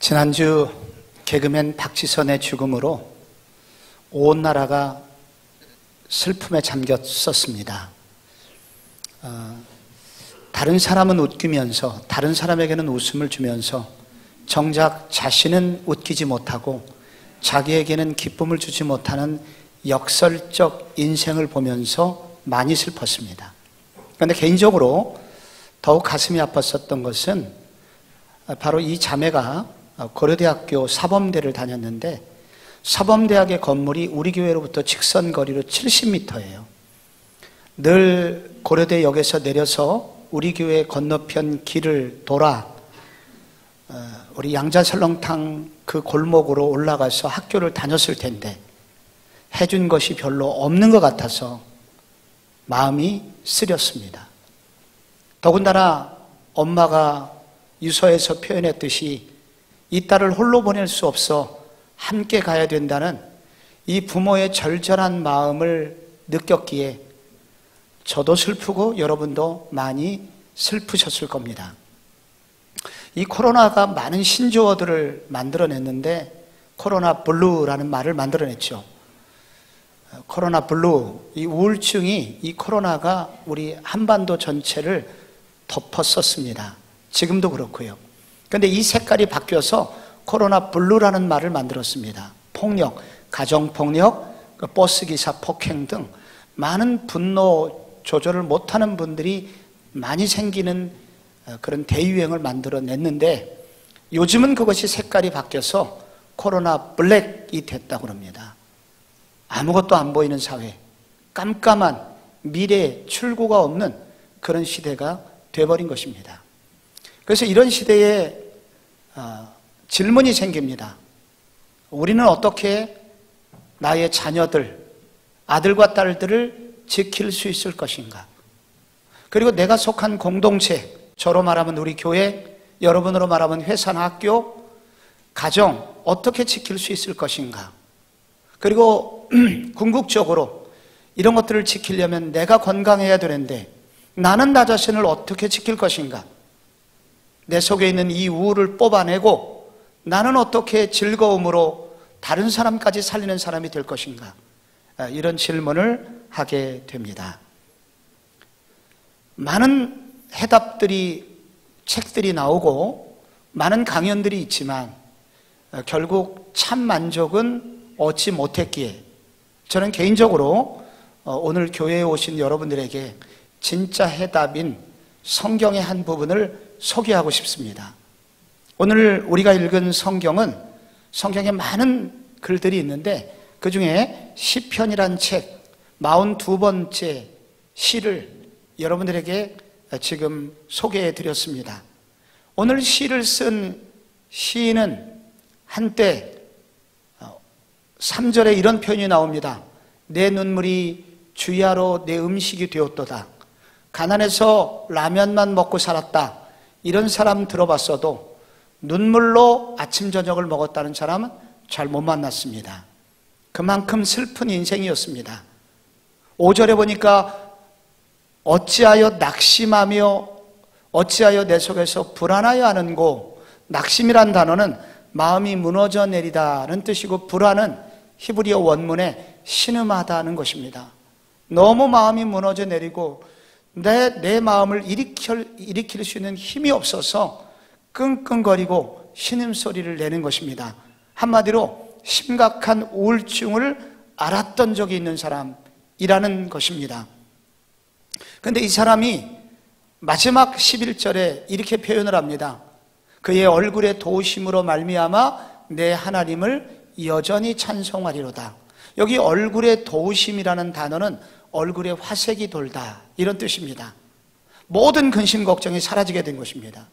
지난주 개그맨 박지선의 죽음으로 온 나라가 슬픔에 잠겼었습니다. 다른 사람은 웃기면서 다른 사람에게는 웃음을 주면서 정작 자신은 웃기지 못하고 자기에게는 기쁨을 주지 못하는 역설적 인생을 보면서 많이 슬펐습니다. 그런데 개인적으로 더욱 가슴이 아팠었던 것은 바로 이 자매가 고려대학교 사범대를 다녔는데 사범대학의 건물이 우리 교회로부터 직선거리로 70m예요. 늘 고려대역에서 내려서 우리 교회 건너편 길을 돌아 우리 양자설렁탕 그 골목으로 올라가서 학교를 다녔을 텐데 해준 것이 별로 없는 것 같아서 마음이 쓰렸습니다. 더군다나 엄마가 유서에서 표현했듯이 이 딸을 홀로 보낼 수 없어 함께 가야 된다는 이 부모의 절절한 마음을 느꼈기에 저도 슬프고 여러분도 많이 슬프셨을 겁니다. 이 코로나가 많은 신조어들을 만들어냈는데 코로나 블루라는 말을 만들어냈죠. 코로나 블루, 이 우울증이 이 코로나가 우리 한반도 전체를 덮었었습니다. 지금도 그렇고요. 그런데 이 색깔이 바뀌어서 코로나 블루라는 말을 만들었습니다. 폭력, 가정폭력, 버스기사 폭행 등 많은 분노 조절을 못하는 분들이 많이 생기는 그런 대유행을 만들어냈는데 요즘은 그것이 색깔이 바뀌어서 코로나 블랙이 됐다고 합니다. 아무것도 안 보이는 사회, 깜깜한 미래에 출구가 없는 그런 시대가 돼버린 것입니다. 그래서 이런 시대에 질문이 생깁니다. 우리는 어떻게 나의 자녀들, 아들과 딸들을 지킬 수 있을 것인가? 그리고 내가 속한 공동체, 저로 말하면 우리 교회, 여러분으로 말하면 회사나 학교, 가정 어떻게 지킬 수 있을 것인가? 그리고 궁극적으로 이런 것들을 지키려면 내가 건강해야 되는데 나는 나 자신을 어떻게 지킬 것인가? 내 속에 있는 이 우울을 뽑아내고 나는 어떻게 즐거움으로 다른 사람까지 살리는 사람이 될 것인가? 이런 질문을 하게 됩니다. 많은 해답들이, 책들이 나오고 많은 강연들이 있지만 결국 참 만족은 얻지 못했기에 저는 개인적으로 오늘 교회에 오신 여러분들에게 진짜 해답인 성경의 한 부분을 소개하고 싶습니다. 오늘 우리가 읽은 성경은 성경에 많은 글들이 있는데 그 중에 시편이란 책 42번째 시를 여러분들에게 지금 소개해 드렸습니다. 오늘 시를 쓴 시인은 한때 3절에 이런 표현이 나옵니다. 내 눈물이 주야로 내 음식이 되었도다. 가난해서 라면만 먹고 살았다. 이런 사람 들어봤어도 눈물로 아침 저녁을 먹었다는 사람은 잘 못 만났습니다. 그만큼 슬픈 인생이었습니다. 5절에 보니까 어찌하여 낙심하며 어찌하여 내 속에서 불안하여 하는고, 낙심이란 단어는 마음이 무너져 내리다는 뜻이고 불안은 히브리어 원문에 신음하다는 것입니다. 너무 마음이 무너져 내리고 내 마음을 일으킬 수 있는 힘이 없어서 끙끙거리고 신음소리를 내는 것입니다. 한마디로 심각한 우울증을 앓았던 적이 있는 사람이라는 것입니다. 그런데 이 사람이 마지막 11절에 이렇게 표현을 합니다. 그의 얼굴의 도우심으로 말미암아 내 하나님을 여전히 찬송하리로다. 여기 얼굴의 도우심이라는 단어는 얼굴에 화색이 돌다 이런 뜻입니다. 모든 근심 걱정이 사라지게 된 것입니다.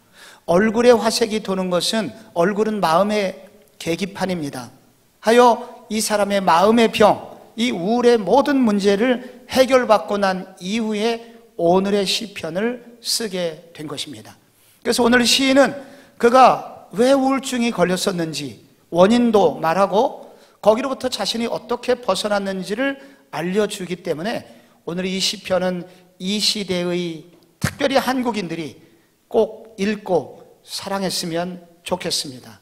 얼굴에 화색이 도는 것은 얼굴은 마음의 계기판입니다. 하여 이 사람의 마음의 병, 이 우울의 모든 문제를 해결받고 난 이후에 오늘의 시편을 쓰게 된 것입니다. 그래서 오늘 시인은 그가 왜 우울증이 걸렸었는지 원인도 말하고 거기로부터 자신이 어떻게 벗어났는지를 알려주기 때문에 오늘 이 시편은 이 시대의 특별히 한국인들이 꼭 읽고 사랑했으면 좋겠습니다.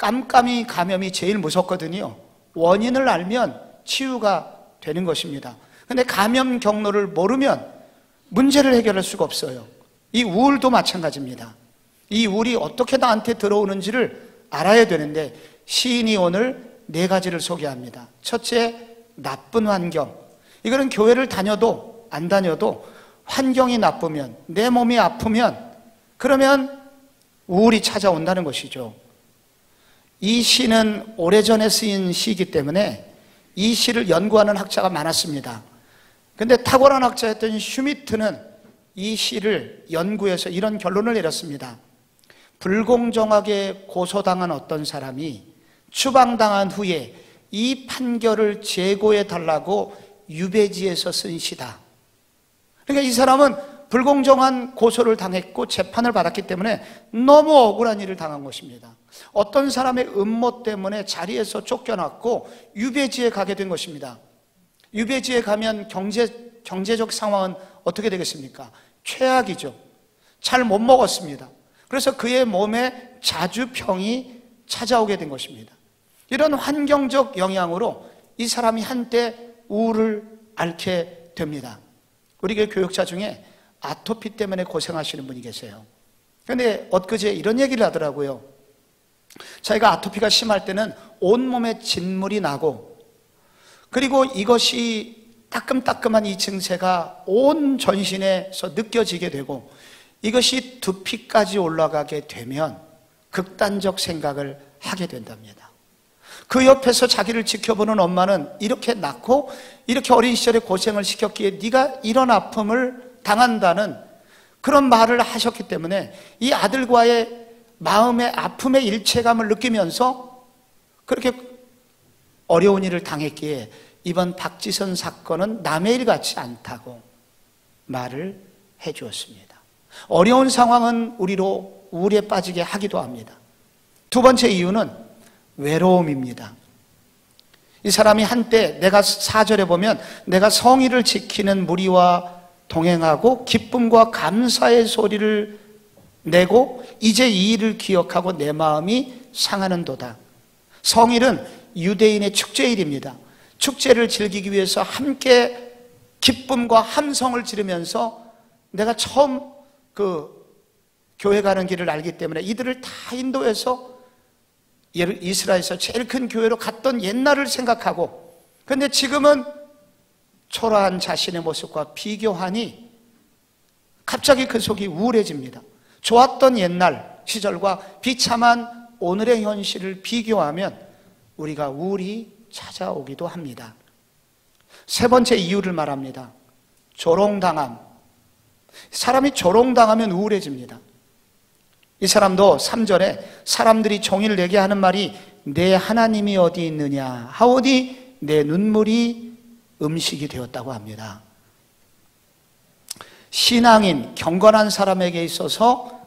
깜깜이 감염이 제일 무섭거든요. 원인을 알면 치유가 되는 것입니다. 근데 감염 경로를 모르면 문제를 해결할 수가 없어요. 이 우울도 마찬가지입니다. 이 우울이 어떻게 나한테 들어오는지를 알아야 되는데 시인이 오늘 4가지를 소개합니다. 첫째, 나쁜 환경. 이거는 교회를 다녀도 안 다녀도 환경이 나쁘면, 내 몸이 아프면, 그러면 우울이 찾아온다는 것이죠. 이 시는 오래전에 쓰인 시이기 때문에 이 시를 연구하는 학자가 많았습니다. 근데 탁월한 학자였던 슈미트는 이 시를 연구해서 이런 결론을 내렸습니다. 불공정하게 고소당한 어떤 사람이 추방당한 후에 이 판결을 재고해 달라고 유배지에서 쓴 시다. 그러니까 이 사람은 불공정한 고소를 당했고 재판을 받았기 때문에 너무 억울한 일을 당한 것입니다. 어떤 사람의 음모 때문에 자리에서 쫓겨났고 유배지에 가게 된 것입니다. 유배지에 가면 경제적 상황은 어떻게 되겠습니까? 최악이죠. 잘 못 먹었습니다. 그래서 그의 몸에 자주병이 찾아오게 된 것입니다. 이런 환경적 영향으로 이 사람이 한때 우울을 앓게 됩니다. 우리 교회 교육자 중에 아토피 때문에 고생하시는 분이 계세요. 그런데 엊그제 이런 얘기를 하더라고요. 자기가 아토피가 심할 때는 온몸에 진물이 나고, 그리고 이것이 따끔따끔한 이 증세가 온 전신에서 느껴지게 되고, 이것이 두피까지 올라가게 되면 극단적 생각을 하게 된답니다. 그 옆에서 자기를 지켜보는 엄마는 이렇게 낳고 이렇게 어린 시절에 고생을 시켰기에 네가 이런 아픔을 당한다는 그런 말을 하셨기 때문에 이 아들과의 마음의 아픔의 일체감을 느끼면서 그렇게 어려운 일을 당했기에 이번 박지선 사건은 남의 일 같지 않다고 말을 해 주었습니다. 어려운 상황은 우리로 우울에 빠지게 하기도 합니다. 두 번째 이유는 외로움입니다. 이 사람이 한때 내가 4절에 보면 내가 성의를 지키는 무리와 동행하고 기쁨과 감사의 소리를 내고 이제 이 일을 기억하고 내 마음이 상하는도다. 성일은 유대인의 축제일입니다. 축제를 즐기기 위해서 함께 기쁨과 함성을 지르면서 내가 처음 교회 가는 길을 알기 때문에 이들을 다 인도해서 이스라엘에서 제일 큰 교회로 갔던 옛날을 생각하고, 그런데 지금은 초라한 자신의 모습과 비교하니 갑자기 그 속이 우울해집니다. 좋았던 옛날 시절과 비참한 오늘의 현실을 비교하면 우리가 우울이 찾아오기도 합니다. 세 번째 이유를 말합니다. 조롱당함. 사람이 조롱당하면 우울해집니다. 이 사람도 3절에 사람들이 종일 내게 하는 말이 내 하나님이 어디 있느냐 하오니 내 눈물이 음식이 되었다고 합니다. 신앙인, 경건한 사람에게 있어서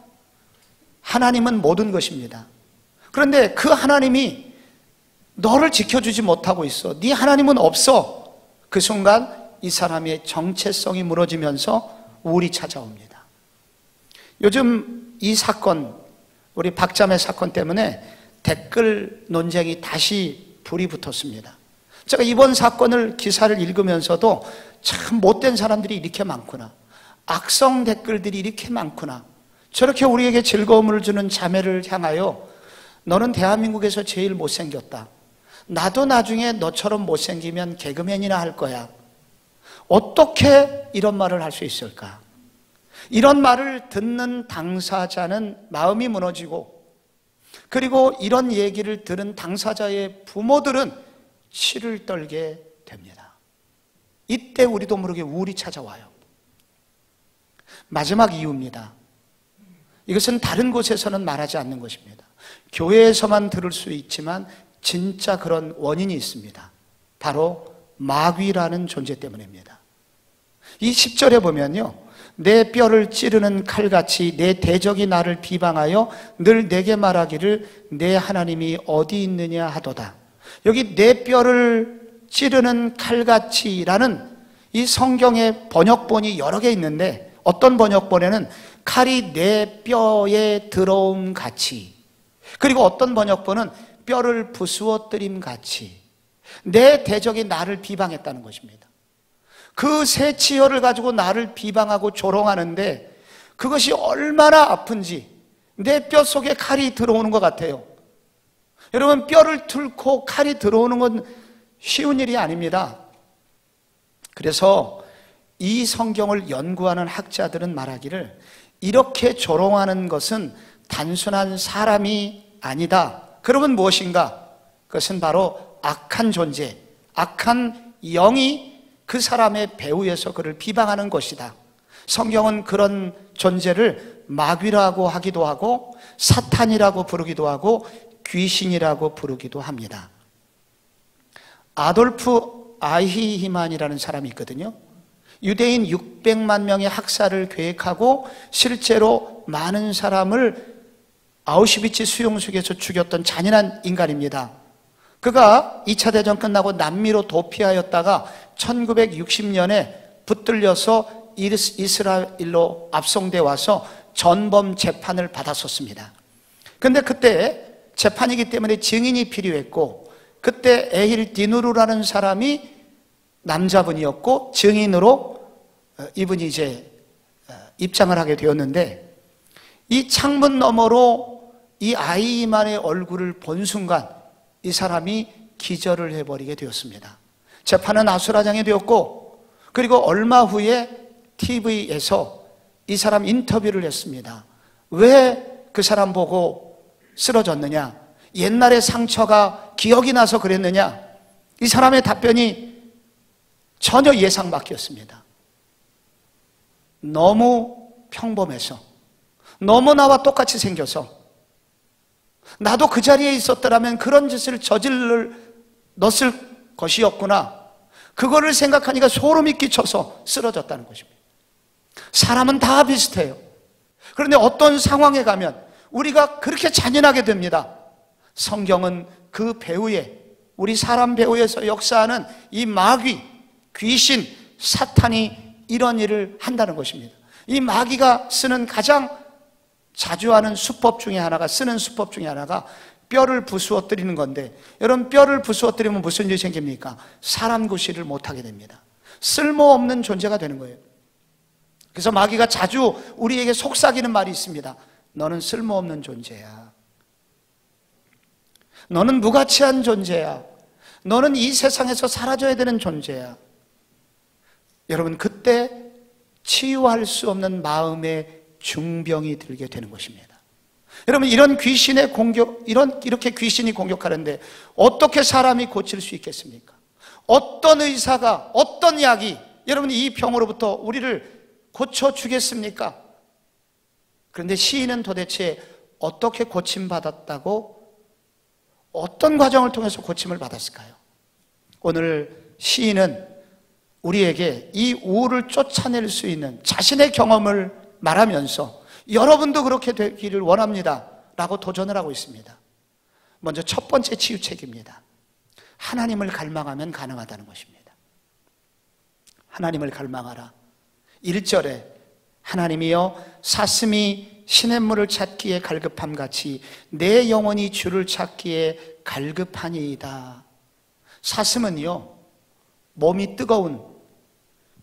하나님은 모든 것입니다. 그런데 그 하나님이 너를 지켜주지 못하고 있어. 네 하나님은 없어. 그 순간 이 사람의 정체성이 무너지면서 우울이 찾아옵니다. 요즘 이 사건, 우리 박자매 사건 때문에 댓글 논쟁이 다시 불이 붙었습니다. 제가 이번 사건을 기사를 읽으면서도 참 못된 사람들이 이렇게 많구나, 악성 댓글들이 이렇게 많구나, 저렇게 우리에게 즐거움을 주는 자매를 향하여 너는 대한민국에서 제일 못생겼다, 나도 나중에 너처럼 못생기면 개그맨이나 할 거야, 어떻게 이런 말을 할 수 있을까? 이런 말을 듣는 당사자는 마음이 무너지고, 그리고 이런 얘기를 들은 당사자의 부모들은 치를 떨게 됩니다. 이때 우리도 모르게 우울이 찾아와요. 마지막 이유입니다. 이것은 다른 곳에서는 말하지 않는 것입니다. 교회에서만 들을 수 있지만 진짜 그런 원인이 있습니다. 바로 마귀라는 존재 때문입니다. 이 10절에 보면요, 내 뼈를 찌르는 칼같이 내 대적이 나를 비방하여 늘 내게 말하기를 내 하나님이 어디 있느냐 하도다. 여기 내 뼈를 찌르는 칼같이라는 이 성경의 번역본이 여러 개 있는데, 어떤 번역본에는 칼이 내 뼈에 들어옴 같이, 그리고 어떤 번역본은 뼈를 부수어뜨림 같이 내 대적이 나를 비방했다는 것입니다. 그 새 치열을 가지고 나를 비방하고 조롱하는데 그것이 얼마나 아픈지 내 뼈 속에 칼이 들어오는 것 같아요. 여러분, 뼈를 뚫고 칼이 들어오는 건 쉬운 일이 아닙니다. 그래서 이 성경을 연구하는 학자들은 말하기를 이렇게 조롱하는 것은 단순한 사람이 아니다. 그러면 무엇인가? 그것은 바로 악한 존재, 악한 영이 그 사람의 배후에서 그를 비방하는 것이다. 성경은 그런 존재를 마귀라고 하기도 하고 사탄이라고 부르기도 하고 귀신이라고 부르기도 합니다. 아돌프 아히히만이라는 사람이 있거든요. 유대인 600만 명의 학살을 계획하고 실제로 많은 사람을 아우슈비츠 수용소에서 죽였던 잔인한 인간입니다. 그가 2차 대전 끝나고 남미로 도피하였다가 1960년에 붙들려서 이스라엘로 압송돼 와서 전범 재판을 받았었습니다. 근데 그때 재판이기 때문에 증인이 필요했고, 그때 에힐 디누르라는 사람이 남자분이었고 증인으로 이분이 이제 입장을 하게 되었는데, 이 창문 너머로 이 아이만의 얼굴을 본 순간 이 사람이 기절을 해버리게 되었습니다. 재판은 아수라장이 되었고, 그리고 얼마 후에 TV에서 이 사람 인터뷰를 했습니다. 왜 그 사람 보고 쓰러졌느냐? 옛날의 상처가 기억이 나서 그랬느냐? 이 사람의 답변이 전혀 예상 밖이었습니다. 너무 평범해서, 너무 나와 똑같이 생겨서, 나도 그 자리에 있었더라면 그런 짓을 넣었을 것이었구나, 그거를 생각하니까 소름이 끼쳐서 쓰러졌다는 것입니다. 사람은 다 비슷해요. 그런데 어떤 상황에 가면 우리가 그렇게 잔인하게 됩니다. 성경은 그 배후에, 우리 사람 배후에서 역사하는 이 마귀, 귀신, 사탄이 이런 일을 한다는 것입니다. 이 마귀가 쓰는 가장 자주 하는 수법 중에 하나가, 뼈를 부수어뜨리는 건데, 여러분, 뼈를 부수어뜨리면 무슨 일이 생깁니까? 사람 구실을 못하게 됩니다. 쓸모없는 존재가 되는 거예요. 그래서 마귀가 자주 우리에게 속삭이는 말이 있습니다. 너는 쓸모없는 존재야. 너는 무가치한 존재야. 너는 이 세상에서 사라져야 되는 존재야. 여러분, 그때 치유할 수 없는 마음의 중병이 들게 되는 것입니다. 여러분, 이런 귀신의 공격, 이렇게 귀신이 공격하는데 어떻게 사람이 고칠 수 있겠습니까? 어떤 의사가, 어떤 약이 여러분 이 병으로부터 우리를 고쳐주겠습니까? 그런데 시인은 도대체 어떻게 고침받았다고, 어떤 과정을 통해서 고침을 받았을까요? 오늘 시인은 우리에게 이 우울을 쫓아낼 수 있는 자신의 경험을 말하면서 여러분도 그렇게 되기를 원합니다 라고 도전을 하고 있습니다. 먼저 첫 번째 치유책입니다. 하나님을 갈망하면 가능하다는 것입니다. 하나님을 갈망하라. 1절에 하나님이여 사슴이 시냇물을 찾기에 갈급함 같이 내 영혼이 주를 찾기에 갈급하니이다. 사슴은요, 몸이 뜨거운,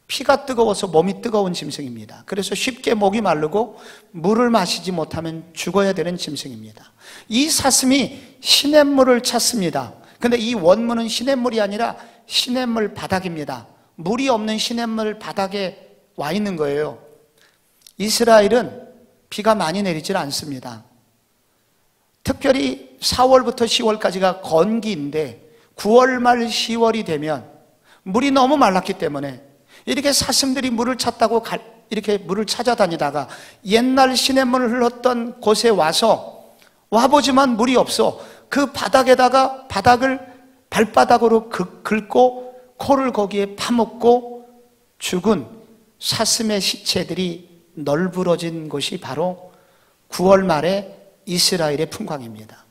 피가 뜨거워서 몸이 뜨거운 짐승입니다. 그래서 쉽게 목이 마르고 물을 마시지 못하면 죽어야 되는 짐승입니다. 이 사슴이 시냇물을 찾습니다. 근데 이 원문은 시냇물이 아니라 시냇물 바닥입니다. 물이 없는 시냇물 바닥에 와 있는 거예요. 이스라엘은 비가 많이 내리질 않습니다. 특별히 4월부터 10월까지가 건기인데 9월 말 10월이 되면 물이 너무 말랐기 때문에 이렇게 사슴들이 물을 찾다고 이렇게 물을 찾아다니다가 옛날 시냇물을 흘렀던 곳에 와보지만 물이 없어. 그 바닥에다가 바닥을 발바닥으로 긁고 코를 거기에 파묻고 죽은 사슴의 시체들이 널브러진 곳이 바로 9월 말에 이스라엘의 풍광입니다.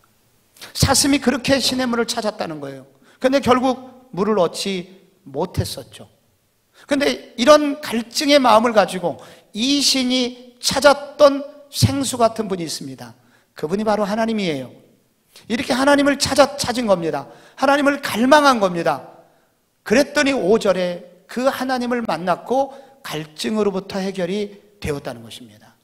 사슴이 그렇게 시냇물을 찾았다는 거예요. 근데 결국 물을 얻지 못했었죠. 근데 이런 갈증의 마음을 가지고 이신이 찾았던 생수 같은 분이 있습니다. 그분이 바로 하나님이에요. 이렇게 하나님을 찾은 겁니다. 하나님을 갈망한 겁니다. 그랬더니 5절에 그 하나님을 만났고 갈증으로부터 해결이 되었다는 것입니다.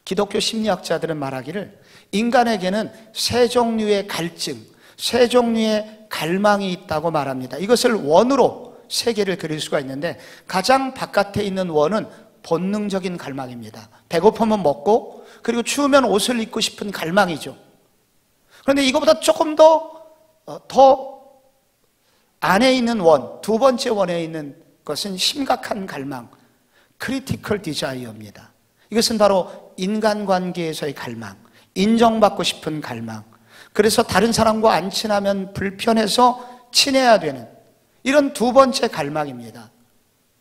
기독교 심리학자들은 말하기를 인간에게는 세 종류의 갈증, 세 종류의 갈망이 있다고 말합니다. 이것을 원으로 세 개를 그릴 수가 있는데, 가장 바깥에 있는 원은 본능적인 갈망입니다. 배고프면 먹고, 그리고 추우면 옷을 입고 싶은 갈망이죠. 그런데 이거보다 조금 더 안에 있는 원, 두 번째 원에 있는 것은 심각한 갈망, critical desire입니다. 이것은 바로 인간관계에서의 갈망, 인정받고 싶은 갈망, 그래서 다른 사람과 안 친하면 불편해서 친해야 되는 이런 두 번째 갈망입니다.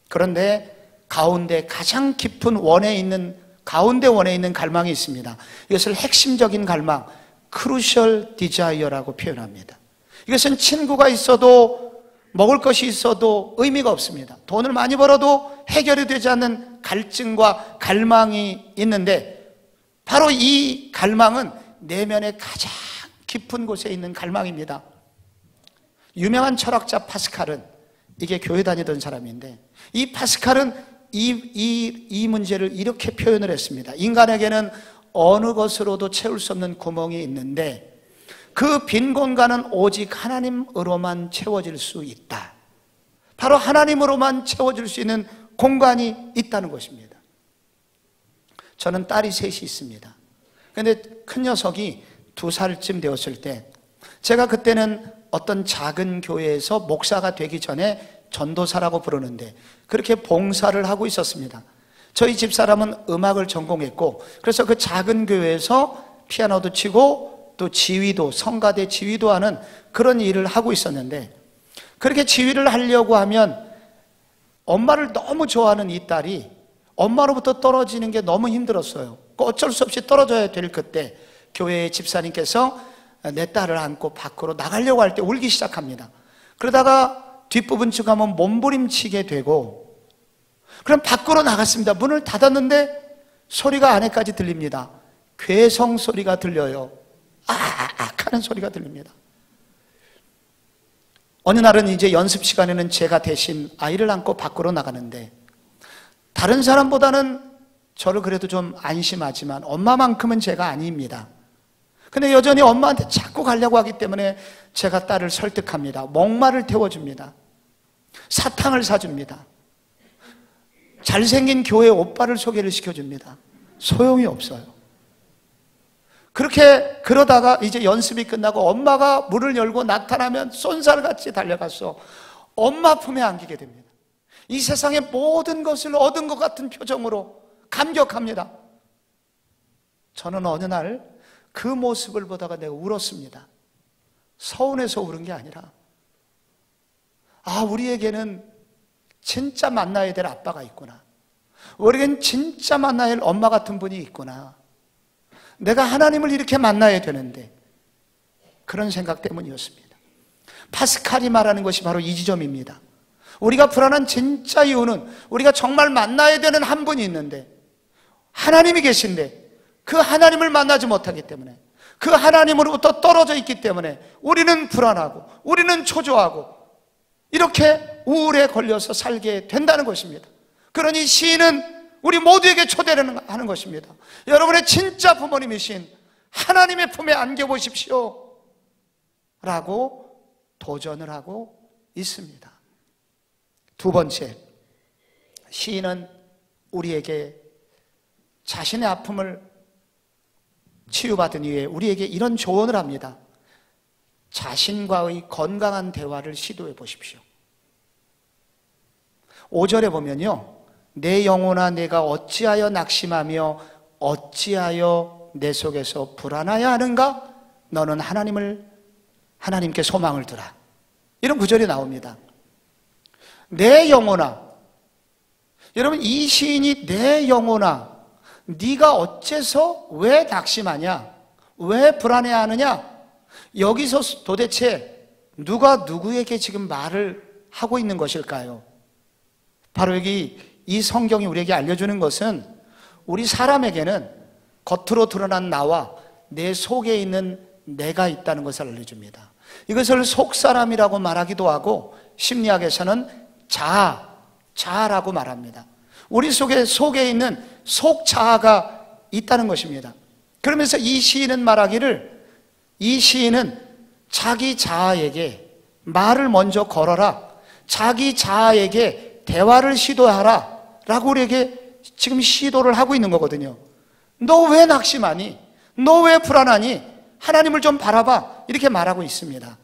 그런데 가운데 가장 깊은 원에 있는, 가운데 원에 있는 갈망이 있습니다. 이것을 핵심적인 갈망, crucial desire라고 표현합니다. 이것은 친구가 있어도 먹을 것이 있어도 의미가 없습니다. 돈을 많이 벌어도 해결이 되지 않는 갈증과 갈망이 있는데, 바로 이 갈망은 내면의 가장 깊은 곳에 있는 갈망입니다. 유명한 철학자 파스칼은, 이게 교회 다니던 사람인데, 이 파스칼은 이 문제를 이렇게 표현을 했습니다. 인간에게는 어느 것으로도 채울 수 없는 구멍이 있는데 그 빈 공간은 오직 하나님으로만 채워질 수 있다. 바로 하나님으로만 채워질 수 있는 공간이 있다는 것입니다. 저는 딸이 셋이 있습니다. 그런데 큰 녀석이 2살쯤 되었을 때, 제가 그때는 어떤 작은 교회에서 목사가 되기 전에 전도사라고 부르는데 그렇게 봉사를 하고 있었습니다. 저희 집사람은 음악을 전공했고, 그래서 그 작은 교회에서 피아노도 치고 또 지휘도, 성가대 지휘도 하는 그런 일을 하고 있었는데, 그렇게 지휘를 하려고 하면 엄마를 너무 좋아하는 이 딸이 엄마로부터 떨어지는 게 너무 힘들었어요. 어쩔 수 없이 떨어져야 될 그때 교회의 집사님께서 내 딸을 안고 밖으로 나가려고 할 때 울기 시작합니다. 그러다가 뒷부분쯤 가면 몸부림치게 되고, 그럼 밖으로 나갔습니다. 문을 닫았는데 소리가 안에까지 들립니다. 괴성 소리가 들려요. 아악 하는 소리가 들립니다. 어느 날은 이제 연습 시간에는 제가 대신 아이를 안고 밖으로 나가는데, 다른 사람보다는 저를 그래도 좀 안심하지만 엄마만큼은 제가 아닙니다. 근데 여전히 엄마한테 자꾸 가려고 하기 때문에 제가 딸을 설득합니다. 목말을 태워줍니다. 사탕을 사줍니다. 잘생긴 교회 오빠를 소개를 시켜줍니다. 소용이 없어요. 그러다가 이제 연습이 끝나고 엄마가 문을 열고 나타나면 쏜살같이 달려가서 엄마 품에 안기게 됩니다. 이 세상의 모든 것을 얻은 것 같은 표정으로 감격합니다. 저는 어느 날 그 모습을 보다가 내가 울었습니다. 서운해서 울은 게 아니라, 우리에게는 진짜 만나야 될 아빠가 있구나. 우리에겐 진짜 만나야 할 엄마 같은 분이 있구나. 내가 하나님을 이렇게 만나야 되는데, 그런 생각 때문이었습니다. 파스칼이 말하는 것이 바로 이 지점입니다. 우리가 불안한 진짜 이유는 우리가 정말 만나야 되는 한 분이 있는데, 하나님이 계신데 그 하나님을 만나지 못하기 때문에, 그 하나님으로부터 떨어져 있기 때문에 우리는 불안하고 우리는 초조하고 이렇게 우울에 걸려서 살게 된다는 것입니다. 그러니 시인은 우리 모두에게 초대를 하는 것입니다. 여러분의 진짜 부모님이신 하나님의 품에 안겨보십시오 라고 도전을 하고 있습니다. 두 번째, 시인은 우리에게 자신의 아픔을 치유받은 이후에 우리에게 이런 조언을 합니다. 자신과의 건강한 대화를 시도해 보십시오. 5절에 보면요, 내 영혼아 내가 어찌하여 낙심하며 어찌하여 내 속에서 불안하여 하는가? 너는 하나님께 소망을 두라. 이런 구절이 나옵니다. 내 영혼아, 여러분, 이 시인이 내 영혼아, 네가 어째서 왜 낙심하냐? 왜 불안해하느냐? 여기서 도대체 누가 누구에게 지금 말을 하고 있는 것일까요? 바로 여기 이 성경이 우리에게 알려주는 것은, 우리 사람에게는 겉으로 드러난 나와 내 속에 있는 내가 있다는 것을 알려줍니다. 이것을 속사람이라고 말하기도 하고 심리학에서는 자아라고 말합니다. 우리 속에 있는 속자아가 있다는 것입니다. 그러면서 이 시인은 말하기를, 이 시인은 자기 자아에게 말을 먼저 걸어라, 자기 자아에게 대화를 시도하라 라고 우리에게 지금 시도를 하고 있는 거거든요. 너 왜 낙심하니? 너 왜 불안하니? 하나님을 좀 바라봐, 이렇게 말하고 있습니다.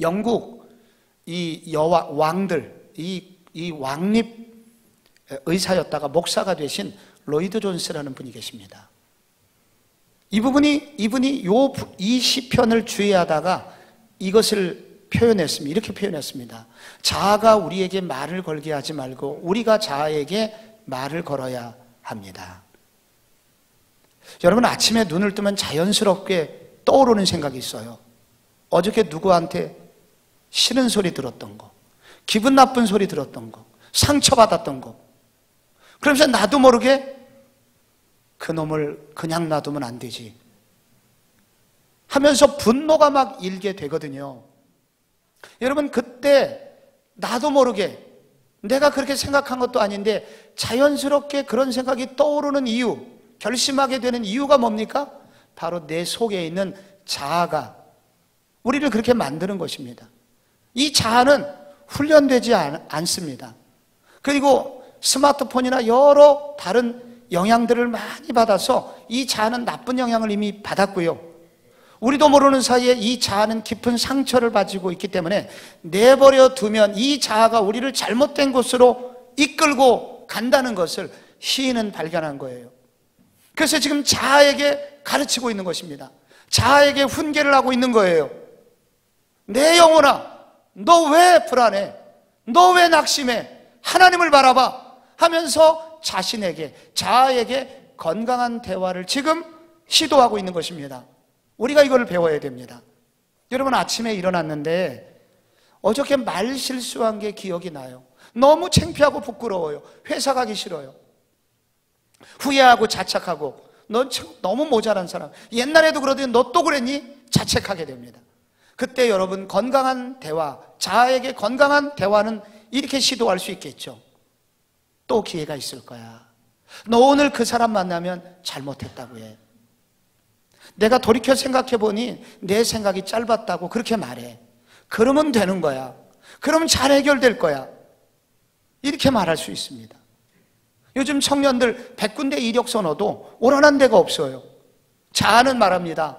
영국 이 왕들, 이 왕립 의사였다가 목사가 되신 로이드 존스라는 분이 계십니다. 이분이 이 시편을 주의하다가 이것을 표현했습니다. 이렇게 표현했습니다. 자아가 우리에게 말을 걸게 하지 말고 우리가 자아에게 말을 걸어야 합니다. 여러분, 아침에 눈을 뜨면 자연스럽게 떠오르는 생각이 있어요. 어저께 누구한테 싫은 소리 들었던 거, 기분 나쁜 소리 들었던 거, 상처받았던 거. 그러면서 나도 모르게 그놈을 그냥 놔두면 안 되지 하면서 분노가 막 일게 되거든요. 여러분, 그때 나도 모르게 내가 그렇게 생각한 것도 아닌데 자연스럽게 그런 생각이 떠오르는 이유, 결심하게 되는 이유가 뭡니까? 바로 내 속에 있는 자아가 우리를 그렇게 만드는 것입니다. 이 자아는 훈련되지 않습니다. 그리고 스마트폰이나 여러 다른 영향들을 많이 받아서 이 자아는 나쁜 영향을 이미 받았고요. 우리도 모르는 사이에 이 자아는 깊은 상처를 가지고 있기 때문에 내버려 두면 이 자아가 우리를 잘못된 곳으로 이끌고 간다는 것을 시인은 발견한 거예요. 그래서 지금 자아에게 가르치고 있는 것입니다. 자아에게 훈계를 하고 있는 거예요. 내 영혼아, 너 왜 불안해? 너 왜 낙심해? 하나님을 바라봐 하면서 자신에게, 자아에게 건강한 대화를 지금 시도하고 있는 것입니다. 우리가 이걸 배워야 됩니다. 여러분, 아침에 일어났는데 어저께 말 실수한 게 기억이 나요. 너무 창피하고 부끄러워요. 회사 가기 싫어요. 후회하고 자책하고, 넌 너무 모자란 사람, 옛날에도 그러더니 너 또 그랬니? 자책하게 됩니다. 그때 여러분, 건강한 대화, 자아에게 건강한 대화는 이렇게 시도할 수 있겠죠. 또 기회가 있을 거야. 너 오늘 그 사람 만나면 잘못했다고 해. 내가 돌이켜 생각해 보니 내 생각이 짧았다고 그렇게 말해. 그러면 되는 거야. 그러면 잘 해결될 거야. 이렇게 말할 수 있습니다. 요즘 청년들 100군데 이력서 넣어도 오라는 데가 없어요. 자아는 말합니다.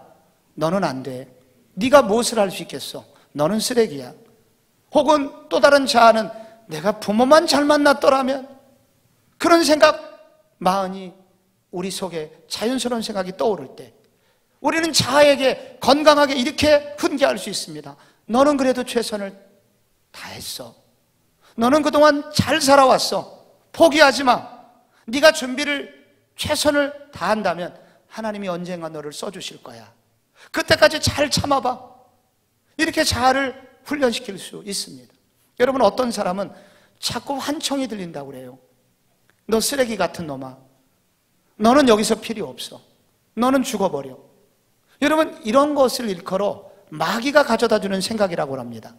너는 안 돼. 네가 무엇을 할 수 있겠어? 너는 쓰레기야. 혹은 또 다른 자아는 내가 부모만 잘 만났더라면, 그런 생각, 마흔이 우리 속에 자연스러운 생각이 떠오를 때 우리는 자아에게 건강하게 이렇게 훈계할 수 있습니다. 너는 그래도 최선을 다했어. 너는 그동안 잘 살아왔어. 포기하지 마. 네가 준비를 최선을 다한다면 하나님이 언젠가 너를 써주실 거야. 그때까지 잘 참아봐. 이렇게 자아를 훈련시킬 수 있습니다. 여러분, 어떤 사람은 자꾸 환청이 들린다고 그래요. 너 쓰레기 같은 놈아. 너는 여기서 필요 없어. 너는 죽어버려. 여러분, 이런 것을 일컬어 마귀가 가져다 주는 생각이라고 합니다.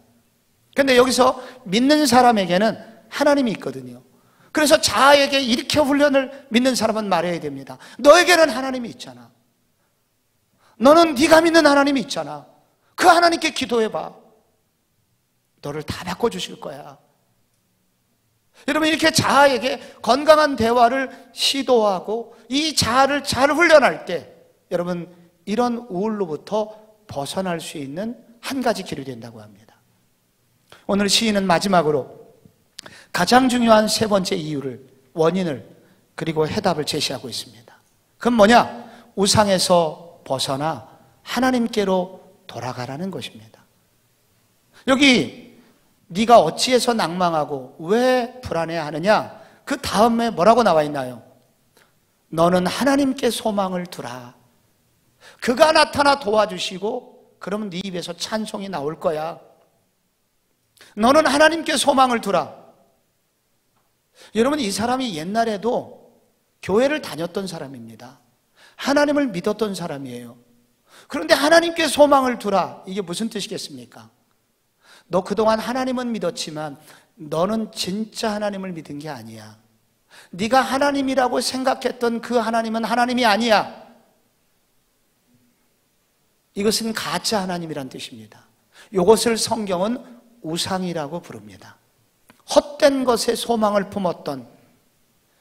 그런데 여기서 믿는 사람에게는 하나님이 있거든요. 그래서 자아에게 이렇게 훈련을 믿는 사람은 말해야 됩니다. 너에게는 하나님이 있잖아. 너는 네가 믿는 하나님이 있잖아. 그 하나님께 기도해봐. 너를 다 바꿔주실 거야. 여러분, 이렇게 자아에게 건강한 대화를 시도하고 이 자아를 잘 훈련할 때 여러분, 이런 우울로부터 벗어날 수 있는 한 가지 길이 된다고 합니다. 오늘 시인은 마지막으로 가장 중요한 세 번째 이유를, 원인을, 그리고 해답을 제시하고 있습니다. 그건 뭐냐? 우상에서 벗어나 하나님께로 돌아가라는 것입니다. 여기 네가 어찌해서 낭망하고 왜 불안해하느냐? 그 다음에 뭐라고 나와 있나요? 너는 하나님께 소망을 두라. 그가 나타나 도와주시고 그러면 네 입에서 찬송이 나올 거야. 너는 하나님께 소망을 두라. 여러분, 이 사람이 옛날에도 교회를 다녔던 사람입니다. 하나님을 믿었던 사람이에요. 그런데 하나님께 소망을 두라. 이게 무슨 뜻이겠습니까? 너 그동안 하나님은 믿었지만 너는 진짜 하나님을 믿은 게 아니야. 네가 하나님이라고 생각했던 그 하나님은 하나님이 아니야. 이것은 가짜 하나님이란 뜻입니다. 이것을 성경은 우상이라고 부릅니다. 헛된 것에 소망을 품었던,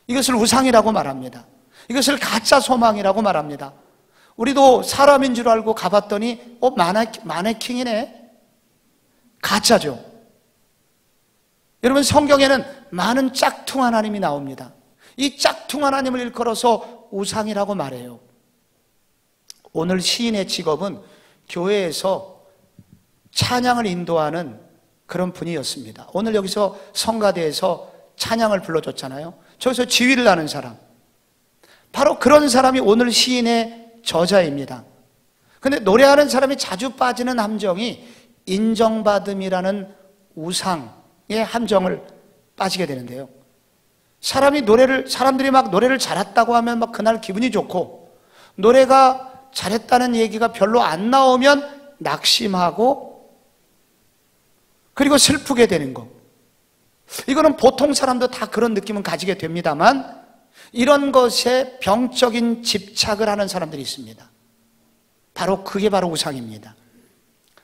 이것을 우상이라고 말합니다. 이것을 가짜 소망이라고 말합니다. 우리도 사람인 줄 알고 가봤더니 마네킹이네. 가짜죠. 여러분, 성경에는 많은 짝퉁 하나님이 나옵니다. 이 짝퉁 하나님을 일컬어서 우상이라고 말해요. 오늘 시인의 직업은 교회에서 찬양을 인도하는 그런 분이었습니다. 오늘 여기서 성가대에서 찬양을 불러줬잖아요. 저기서 지휘를 하는 사람, 바로 그런 사람이 오늘 시인의 저자입니다. 근데 노래하는 사람이 자주 빠지는 함정이 인정받음이라는 우상의 함정을 빠지게 되는데요. 사람들이 막 노래를 잘했다고 하면 막 그날 기분이 좋고, 노래가 잘했다는 얘기가 별로 안 나오면 낙심하고, 그리고 슬프게 되는 거. 이거는 보통 사람도 다 그런 느낌은 가지게 됩니다만, 이런 것에 병적인 집착을 하는 사람들이 있습니다. 그게 바로 우상입니다.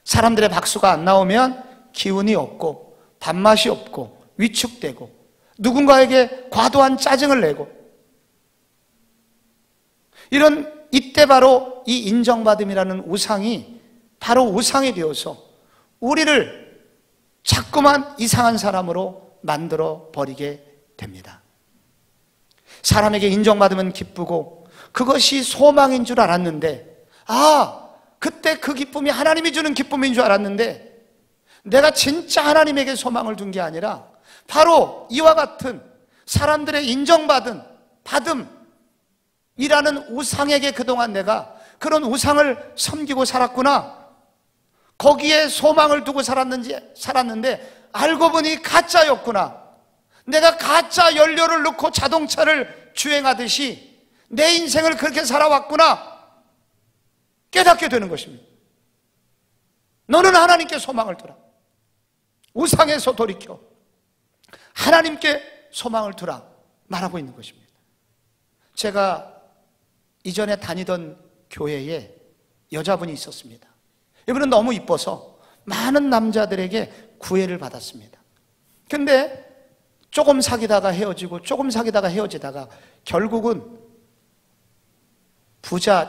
사람들의 박수가 안 나오면 기운이 없고, 밥맛이 없고, 위축되고, 누군가에게 과도한 짜증을 내고, 이때 바로 이 인정받음이라는 우상이 바로 우상이 되어서 우리를 자꾸만 이상한 사람으로 만들어 버리게 됩니다. 사람에게 인정받으면 기쁘고 그것이 소망인 줄 알았는데, 그때 그 기쁨이 하나님이 주는 기쁨인 줄 알았는데, 내가 진짜 하나님에게 소망을 둔 게 아니라 바로 이와 같은 사람들의 인정받음이라는 우상에게 그동안 내가 그런 우상을 섬기고 살았구나. 거기에 소망을 두고 살았는데 알고 보니 가짜였구나. 내가 가짜 연료를 넣고 자동차를 주행하듯이 내 인생을 그렇게 살아왔구나 깨닫게 되는 것입니다. 너는 하나님께 소망을 두라. 우상에서 돌이켜 하나님께 소망을 두라 말하고 있는 것입니다. 제가 이전에 다니던 교회에 여자분이 있었습니다. 이분은 너무 이뻐서 많은 남자들에게 구애를 받았습니다. 근데 조금 사귀다가 헤어지고 조금 사귀다가 헤어지다가 결국은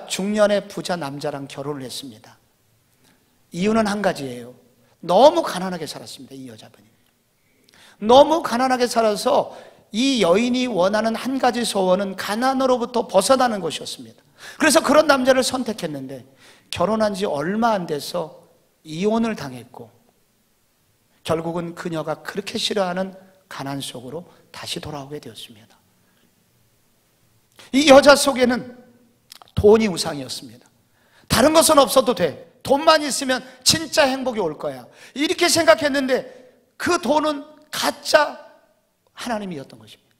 중년의 부자 남자랑 결혼을 했습니다. 이유는 한 가지예요. 너무 가난하게 살았습니다. 이 여자분이 너무 가난하게 살아서 이 여인이 원하는 한 가지 소원은 가난으로부터 벗어나는 것이었습니다. 그래서 그런 남자를 선택했는데 결혼한 지 얼마 안 돼서 이혼을 당했고, 결국은 그녀가 그렇게 싫어하는 가난 속으로 다시 돌아오게 되었습니다. 이 여자 속에는 돈이 우상이었습니다. 다른 것은 없어도 돼, 돈만 있으면 진짜 행복이 올 거야, 이렇게 생각했는데 그 돈은 가짜 하나님이었던 것입니다.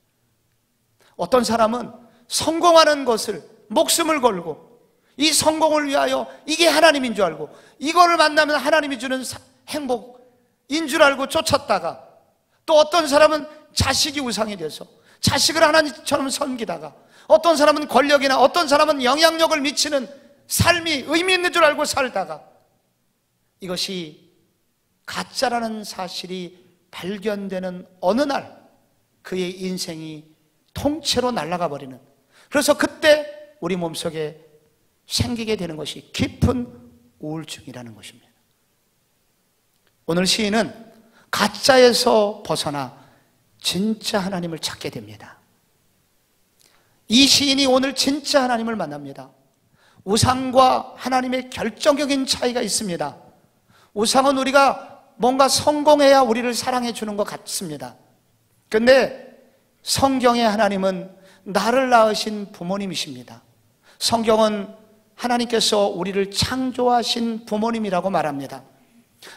어떤 사람은 성공하는 것을 목숨을 걸고 이 성공을 위하여 이게 하나님인 줄 알고 이거를 만나면 하나님이 주는 행복인 줄 알고 쫓았다가, 또 어떤 사람은 자식이 우상이 돼서 자식을 하나님처럼 섬기다가, 어떤 사람은 권력이나 어떤 사람은 영향력을 미치는 삶이 의미 있는 줄 알고 살다가, 이것이 가짜라는 사실이 발견되는 어느 날 그의 인생이 통째로 날아가 버리는, 그래서 그때 우리 몸속에 생기게 되는 것이 깊은 우울증이라는 것입니다. 오늘 시인은 가짜에서 벗어나 진짜 하나님을 찾게 됩니다. 이 시인이 오늘 진짜 하나님을 만납니다. 우상과 하나님의 결정적인 차이가 있습니다. 우상은 우리가 뭔가 성공해야 우리를 사랑해 주는 것 같습니다. 그런데 성경의 하나님은 나를 낳으신 부모님이십니다. 성경은 하나님께서 우리를 창조하신 부모님이라고 말합니다.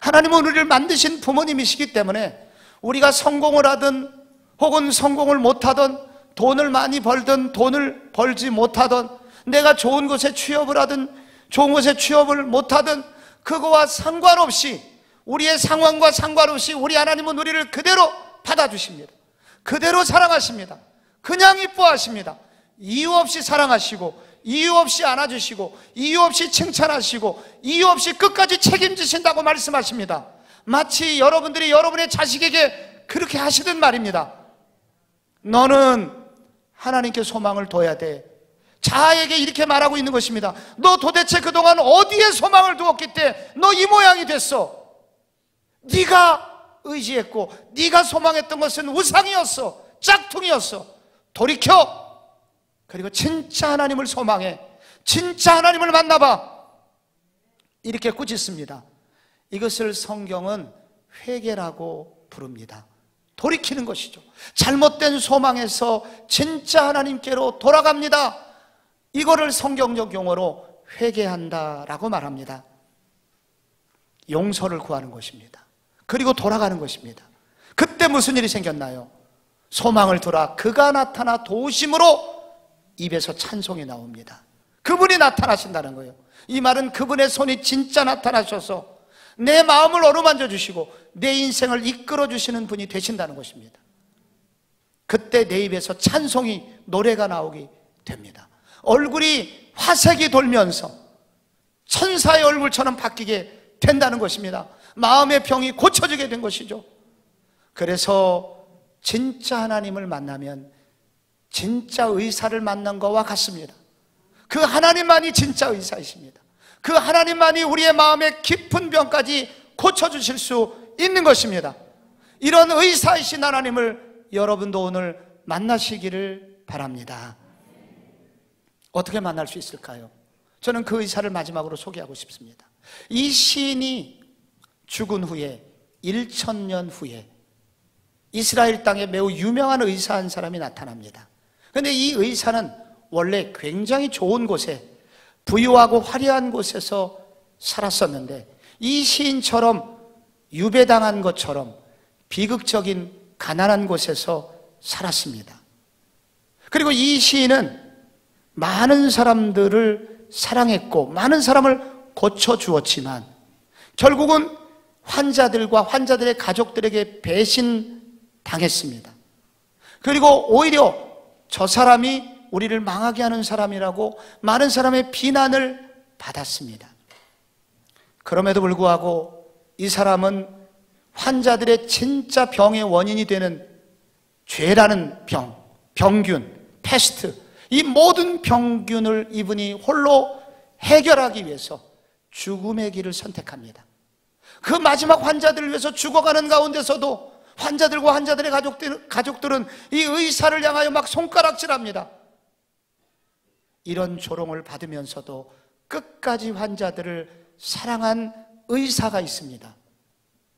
하나님은 우리를 만드신 부모님이시기 때문에 우리가 성공을 하든 혹은 성공을 못하든, 돈을 많이 벌든 돈을 벌지 못하든, 내가 좋은 곳에 취업을 하든 좋은 곳에 취업을 못하든 그거와 상관없이, 우리의 상황과 상관없이 우리 하나님은 우리를 그대로 받아주십니다. 그대로 사랑하십니다. 그냥 이뻐하십니다. 이유 없이 사랑하시고, 이유 없이 안아주시고, 이유 없이 칭찬하시고, 이유 없이 끝까지 책임지신다고 말씀하십니다. 마치 여러분들이 여러분의 자식에게 그렇게 하시듯 말입니다. 너는 하나님께 소망을 둬야 돼. 자아에게 이렇게 말하고 있는 것입니다. 너 도대체 그동안 어디에 소망을 두었기 때문에 너 이 모양이 됐어? 네가 의지했고 네가 소망했던 것은 우상이었어, 짝퉁이었어. 돌이켜. 그리고 진짜 하나님을 소망해. 진짜 하나님을 만나봐. 이렇게 꾸짖습니다. 이것을 성경은 회개라고 부릅니다. 돌이키는 것이죠. 잘못된 소망에서 진짜 하나님께로 돌아갑니다. 이거를 성경적 용어로 회개한다라고 말합니다. 용서를 구하는 것입니다. 그리고 돌아가는 것입니다. 그때 무슨 일이 생겼나요? 소망을 두라. 그가 나타나 도우심으로 입에서 찬송이 나옵니다. 그분이 나타나신다는 거예요. 이 말은 그분의 손이 진짜 나타나셔서 내 마음을 어루만져 주시고 내 인생을 이끌어 주시는 분이 되신다는 것입니다. 그때 내 입에서 찬송이, 노래가 나오게 됩니다. 얼굴이 화색이 돌면서 천사의 얼굴처럼 바뀌게 된다는 것입니다. 마음의 병이 고쳐지게 된 것이죠. 그래서 진짜 하나님을 만나면 진짜 의사를 만난 것과 같습니다. 그 하나님만이 진짜 의사이십니다. 그 하나님만이 우리의 마음의 깊은 병까지 고쳐주실 수 있는 것입니다. 이런 의사이신 하나님을 여러분도 오늘 만나시기를 바랍니다. 어떻게 만날 수 있을까요? 저는 그 의사를 마지막으로 소개하고 싶습니다. 이 시인이 죽은 후에 1000년 후에 이스라엘 땅에 매우 유명한 의사 한 사람이 나타납니다. 그런데 이 의사는 원래 굉장히 좋은 곳에, 부유하고 화려한 곳에서 살았었는데 이 시인처럼 유배당한 것처럼 비극적인 가난한 곳에서 살았습니다. 그리고 이 시인은 많은 사람들을 사랑했고 많은 사람을 고쳐주었지만 결국은 환자들과 환자들의 가족들에게 배신당했습니다. 그리고 오히려 저 사람이 우리를 망하게 하는 사람이라고 많은 사람의 비난을 받았습니다. 그럼에도 불구하고 이 사람은 환자들의 진짜 병의 원인이 되는 죄라는 병, 병균, 패스트, 이 모든 병균을 이분이 홀로 해결하기 위해서 죽음의 길을 선택합니다. 그 마지막 환자들을 위해서 죽어가는 가운데서도 환자들과 환자들의 가족들은 이 의사를 향하여 막 손가락질합니다. 이런 조롱을 받으면서도 끝까지 환자들을 사랑한 의사가 있습니다.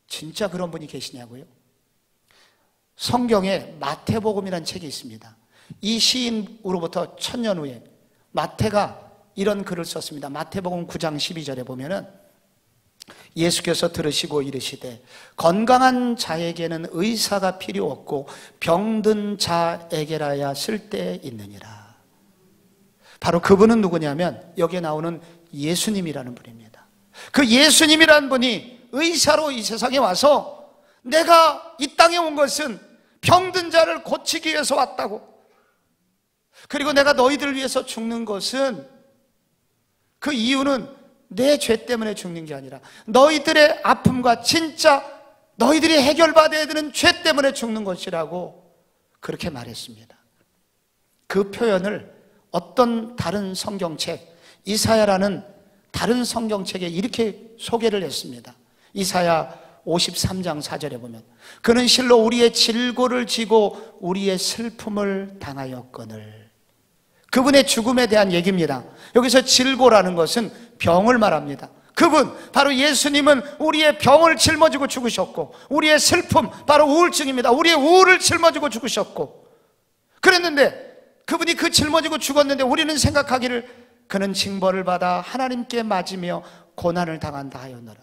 진짜 그런 분이 계시냐고요? 성경에 마태복음이라는 책이 있습니다. 이 시인으로부터 1000년 후에 마태가 이런 글을 썼습니다. 마태복음 9장 12절에 보면은 예수께서 들으시고 이르시되 건강한 자에게는 의사가 필요 없고 병든 자에게라야 쓸데 있느니라. 바로 그분은 누구냐면 여기에 나오는 예수님이라는 분입니다. 그 예수님이라는 분이 의사로 이 세상에 와서 내가 이 땅에 온 것은 병든 자를 고치기 위해서 왔다고, 그리고 내가 너희들을 위해서 죽는 것은 그 이유는 내 죄 때문에 죽는 게 아니라 너희들의 아픔과 진짜 너희들이 해결받아야 되는 죄 때문에 죽는 것이라고 그렇게 말했습니다. 그 표현을 어떤 다른 성경책, 이사야라는 다른 성경책에 이렇게 소개를 했습니다. 이사야 53장 4절에 보면 그는 실로 우리의 질고를 지고 우리의 슬픔을 당하였거늘. 그분의 죽음에 대한 얘기입니다. 여기서 질고라는 것은 병을 말합니다. 그분, 바로 예수님은 우리의 병을 짊어지고 죽으셨고 우리의 슬픔, 바로 우울증입니다. 우리의 우울을 짊어지고 죽으셨고 그랬는데 그분이 그 짊어지고 죽었는데 우리는 생각하기를 그는 징벌을 받아 하나님께 맞으며 고난을 당한다 하였노라.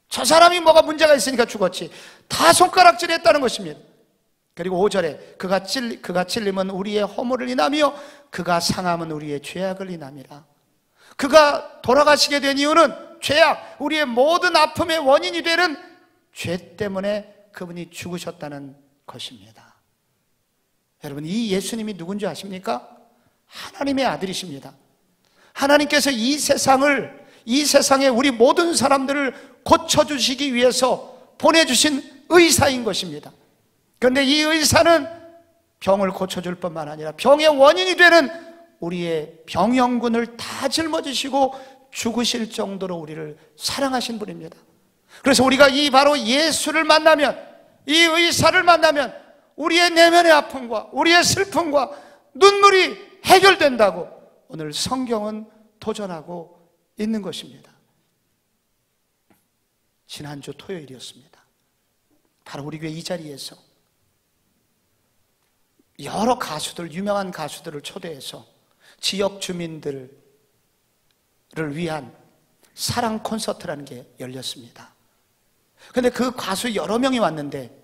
저 사람이 뭐가 문제가 있으니까 죽었지. 다 손가락질했다는 것입니다. 그리고 5절에 그가 찔림은 우리의 허물을 인하며 그가 상함은 우리의 죄악을 인함이라. 그가 돌아가시게 된 이유는 죄악, 우리의 모든 아픔의 원인이 되는 죄 때문에 그분이 죽으셨다는 것입니다. 여러분, 이 예수님이 누군지 아십니까? 하나님의 아들이십니다. 하나님께서 이 세상에 우리 모든 사람들을 고쳐주시기 위해서 보내주신 의사인 것입니다. 그런데 이 의사는 병을 고쳐줄 뿐만 아니라 병의 원인이 되는 우리의 병영군을 다 짊어지시고 죽으실 정도로 우리를 사랑하신 분입니다. 그래서 우리가 이 바로 예수를 만나면, 이 의사를 만나면 우리의 내면의 아픔과 우리의 슬픔과 눈물이 해결된다고 오늘 성경은 도전하고 있는 것입니다. 지난주 토요일이었습니다. 바로 우리 교회 이 자리에서 여러 가수들, 유명한 가수들을 초대해서 지역 주민들을 위한 사랑 콘서트라는 게 열렸습니다. 그런데 그 가수 여러 명이 왔는데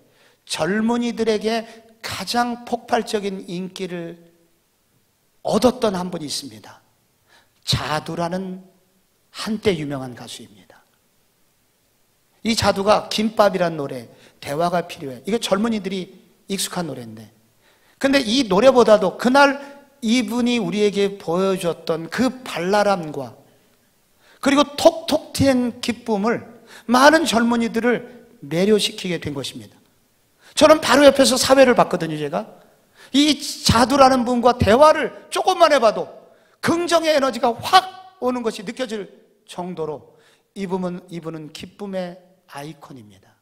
젊은이들에게 가장 폭발적인 인기를 얻었던 한 분이 있습니다. 자두라는 한때 유명한 가수입니다. 이 자두가 김밥이란 노래, 대화가 필요해, 이게 젊은이들이 익숙한 노래인데, 근데 이 노래보다도 그날 이분이 우리에게 보여줬던 그 발랄함과 그리고 톡톡 튀는 기쁨을 많은 젊은이들을 매료시키게 된 것입니다. 저는 바로 옆에서 사회를 봤거든요. 제가 이 자두라는 분과 대화를 조금만 해봐도 긍정의 에너지가 확 오는 것이 느껴질 정도로 이분은 기쁨의 아이콘입니다.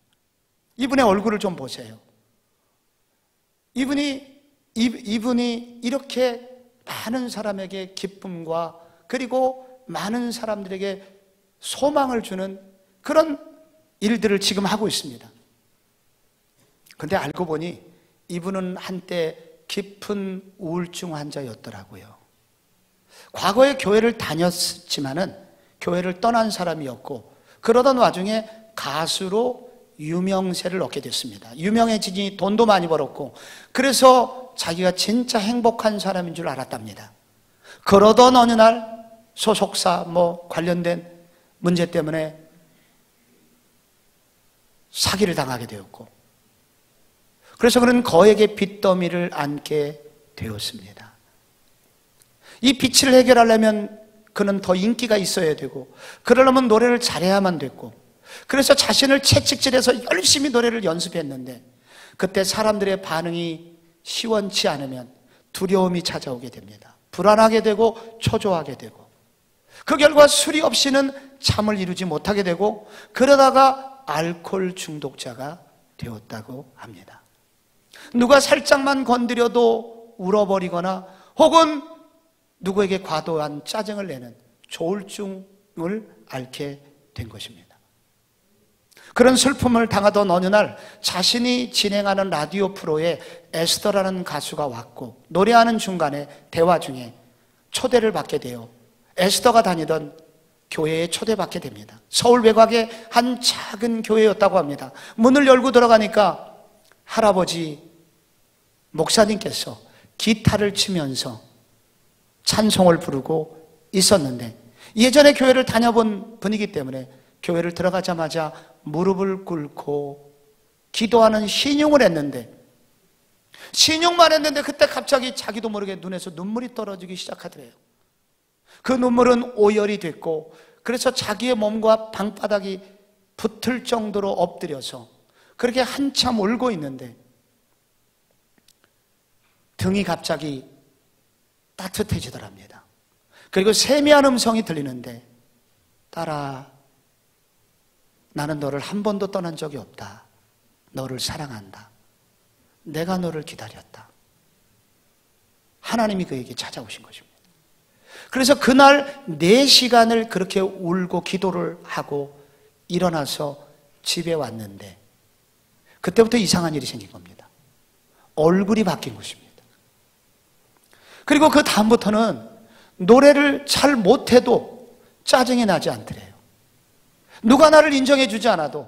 이분의 얼굴을 좀 보세요. 이분이 이렇게 많은 사람에게 기쁨과 그리고 많은 사람들에게 소망을 주는 그런 일들을 지금 하고 있습니다. 그런데 알고 보니 이분은 한때 깊은 우울증 환자였더라고요. 과거에 교회를 다녔지만은 교회를 떠난 사람이었고, 그러던 와중에 가수로 유명세를 얻게 됐습니다. 유명해지니 돈도 많이 벌었고, 그래서 자기가 진짜 행복한 사람인 줄 알았답니다. 그러던 어느 날 소속사 관련된 문제 때문에 사기를 당하게 되었고, 그래서 그는 거액의 빚더미를 안게 되었습니다. 이 빚을 해결하려면 그는 더 인기가 있어야 되고, 그러려면 노래를 잘해야만 됐고, 그래서 자신을 채찍질해서 열심히 노래를 연습했는데, 그때 사람들의 반응이 시원치 않으면 두려움이 찾아오게 됩니다. 불안하게 되고 초조하게 되고, 그 결과 수리 없이는 잠을 이루지 못하게 되고, 그러다가 알코올 중독자가 되었다고 합니다. 누가 살짝만 건드려도 울어버리거나 혹은 누구에게 과도한 짜증을 내는 조울증을 앓게 된 것입니다. 그런 슬픔을 당하던 어느 날 자신이 진행하는 라디오 프로에 에스더라는 가수가 왔고, 노래하는 중간에 대화 중에 초대를 받게 돼요. 에스더가 다니던 교회에 초대받게 됩니다. 서울 외곽의 한 작은 교회였다고 합니다. 문을 열고 들어가니까 할아버지 목사님께서 기타를 치면서 찬송을 부르고 있었는데, 예전에 교회를 다녀본 분이기 때문에 교회를 들어가자마자 무릎을 꿇고 기도하는 신용을 했는데, 신용만 했는데 그때 갑자기 자기도 모르게 눈에서 눈물이 떨어지기 시작하더래요. 그 눈물은 오열이 됐고, 그래서 자기의 몸과 방바닥이 붙을 정도로 엎드려서 그렇게 한참 울고 있는데 등이 갑자기 따뜻해지더랍니다. 그리고 세미한 음성이 들리는데, 딸아, 나는 너를 한 번도 떠난 적이 없다. 너를 사랑한다. 내가 너를 기다렸다. 하나님이 그에게 찾아오신 것입니다. 그래서 그날 4시간을 그렇게 울고 기도를 하고 일어나서 집에 왔는데, 그때부터 이상한 일이 생긴 겁니다. 얼굴이 바뀐 것입니다. 그리고 그 다음부터는 노래를 잘 못해도 짜증이 나지 않더래요. 누가 나를 인정해 주지 않아도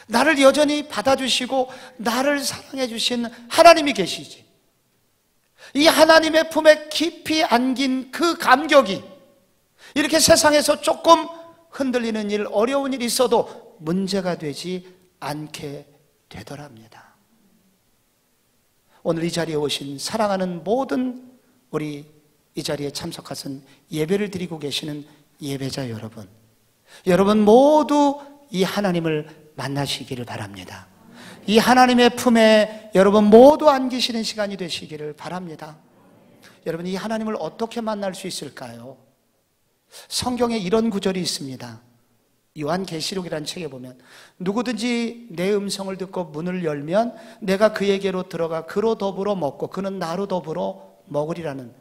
나를 여전히 받아주시고 나를 사랑해 주신 하나님이 계시지, 이 하나님의 품에 깊이 안긴 그 감격이, 이렇게 세상에서 조금 흔들리는 일, 어려운 일이 있어도 문제가 되지 않게 되더랍니다. 오늘 이 자리에 오신 사랑하는 모든 우리 이 자리에 참석하신 예배를 드리고 계시는 예배자 여러분, 여러분 모두 이 하나님을 만나시기를 바랍니다. 이 하나님의 품에 여러분 모두 안기시는 시간이 되시기를 바랍니다. 여러분, 이 하나님을 어떻게 만날 수 있을까요? 성경에 이런 구절이 있습니다. 요한계시록이라는 책에 보면 누구든지 내 음성을 듣고 문을 열면 내가 그에게로 들어가 그로 더불어 먹고 그는 나로 더불어 먹으리라는,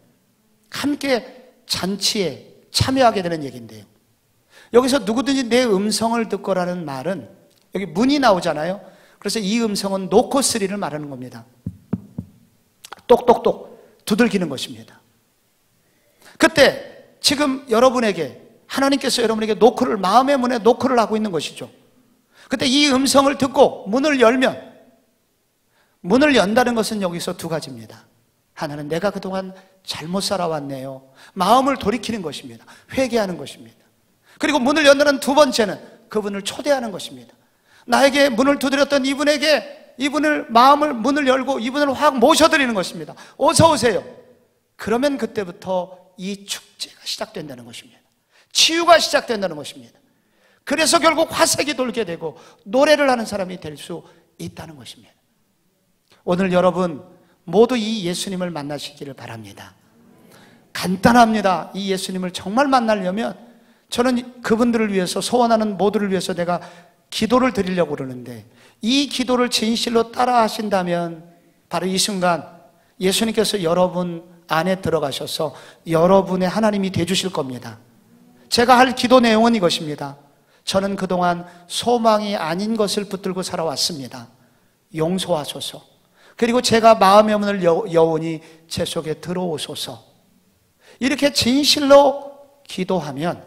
함께 잔치에 참여하게 되는 얘기인데요. 여기서 누구든지 내 음성을 듣고라는 말은 여기 문이 나오잖아요. 그래서 이 음성은 노코스리를 말하는 겁니다. 똑똑똑 두들기는 것입니다. 그때 지금 여러분에게 하나님께서 여러분에게 노크를, 마음의 문에 노크를 하고 있는 것이죠. 그때 이 음성을 듣고 문을 열면, 문을 연다는 것은 여기서 두 가지입니다. 하나는 내가 그동안 잘못 살아왔네요, 마음을 돌이키는 것입니다. 회개하는 것입니다. 그리고 문을 연다는 두 번째는 그분을 초대하는 것입니다. 나에게 문을 두드렸던 이분에게, 이분을 마음을, 문을 열고 이분을 확 모셔드리는 것입니다. 어서 오세요. 그러면 그때부터 이 축제가 시작된다는 것입니다. 치유가 시작된다는 것입니다. 그래서 결국 화색이 돌게 되고 노래를 하는 사람이 될 수 있다는 것입니다. 오늘 여러분 모두 이 예수님을 만나시기를 바랍니다. 간단합니다. 이 예수님을 정말 만나려면 저는 그분들을 위해서, 소원하는 모두를 위해서 내가 기도를 드리려고 그러는데, 이 기도를 진실로 따라 하신다면 바로 이 순간 예수님께서 여러분 안에 들어가셔서 여러분의 하나님이 되어주실 겁니다. 제가 할 기도 내용은 이것입니다. 저는 그동안 소망이 아닌 것을 붙들고 살아왔습니다. 용서하소서. 그리고 제가 마음의 문을 여오니 제 속에 들어오소서. 이렇게 진실로 기도하면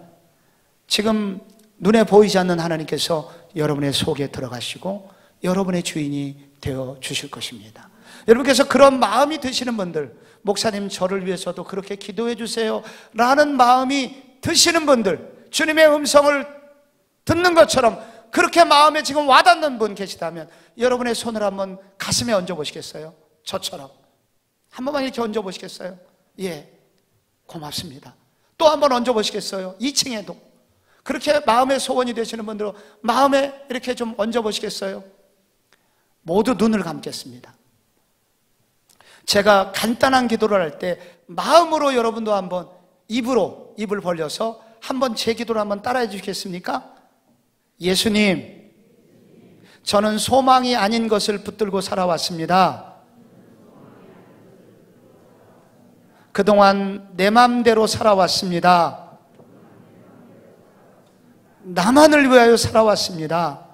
지금 눈에 보이지 않는 하나님께서 여러분의 속에 들어가시고 여러분의 주인이 되어 주실 것입니다. 여러분께서 그런 마음이 드시는 분들, 목사님 저를 위해서도 그렇게 기도해 주세요 라는 마음이 드시는 분들, 주님의 음성을 듣는 것처럼 그렇게 마음에 지금 와닿는 분 계시다면 여러분의 손을 한번 가슴에 얹어 보시겠어요? 저처럼 한 번만 이렇게 얹어 보시겠어요? 예, 고맙습니다. 또 한 번 얹어 보시겠어요? 2층에도 그렇게 마음의 소원이 되시는 분들은 마음에 이렇게 좀 얹어 보시겠어요? 모두 눈을 감겠습니다. 제가 간단한 기도를 할 때 마음으로 여러분도 한번 입을 벌려서 한번 제 기도를 한번 따라해 주시겠습니까? 예수님, 저는 소망이 아닌 것을 붙들고 살아왔습니다. 그동안 내 마음대로 살아왔습니다. 나만을 위하여 살아왔습니다.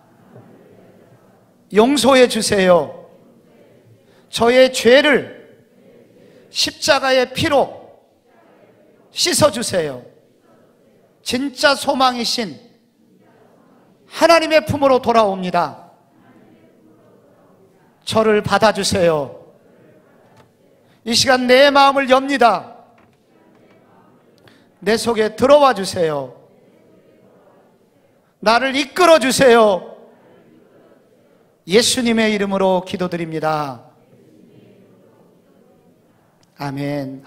용서해 주세요. 저의 죄를 십자가의 피로 씻어주세요. 진짜 소망이신 하나님의 품으로 돌아옵니다. 저를 받아주세요. 이 시간 내 마음을 엽니다. 내 속에 들어와 주세요. 나를 이끌어 주세요. 예수님의 이름으로 기도드립니다. 아멘.